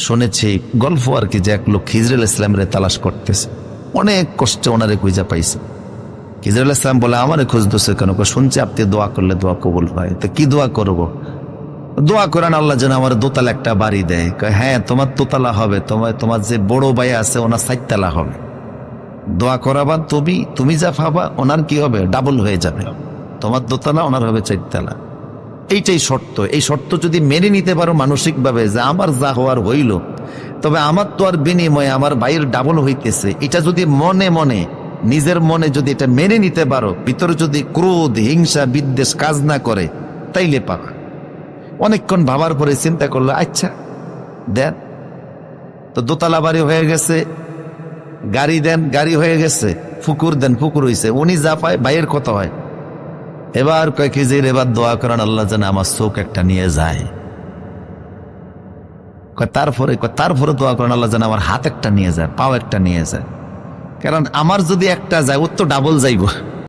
শুনেছি গল্প আর কি, যে এক লোক খিজরুল ইসলামের তালাশ করতেছে, অনেক কষ্টে ওনারে খুঁজা পাইছে। খিজরুল ইসলাম বলে আমারে খুঁজতেছে কেন? শুনছি আপনি দোয়া করলে দোয়া কবুল হয়। তো কি দোয়া করব? দোয়া করেন আল্লাহ যেন আমার দোতলা একটা বাড়ি দেয়। হ্যাঁ, তোমার দোতলা হবে, তোমার যে বড় ভাই আছে ওনার 4 তলা হবে। দোয়া করাবা তুমি যা ভাবা ওনার কি হবে, ডাবল হয়ে যাবে। তোমার দোতলা, ওনার হবে 4 তলা। এইটাই শর্ত। এই শর্ত যদি মেনে নিতে পারো মানসিকভাবে, যে আমার যা হওয়ার হইল, তবে আমার তো আর বিনিময়ে আমার ভাইয়ের ডাবল হইতেছে, এটা যদি মনে মনে নিজের মনে যদি এটা মেনে নিতে পারো, ভিতরে যদি ক্রোধ, হিংসা, বিদ্বেষ কাজ না করে, তাইলে পাবা। অনেকক্ষণ ভাবার পরে চিন্তা করলো, আচ্ছা দেন। তো দোতলা বাড়ি হয়ে গেছে, গাড়ি দেন, গাড়ি হয়ে গেছে, পুকুর দেন, পুকুর হয়েছে। উনি যা পায় ভাইয়ের কত হয়। এবার কয় খিজির, এবার দোয়া করেন আল্লাহ যেন আমার চোখ একটা নিয়ে যায়। তারপরে দোয়া করেন আল্লাহ যেন আমার হাত একটা নিয়ে যায়, পাও একটা নিয়ে যায়। কারণ আমার যদি একটা যায়, ওর তো ডাবল যাইব।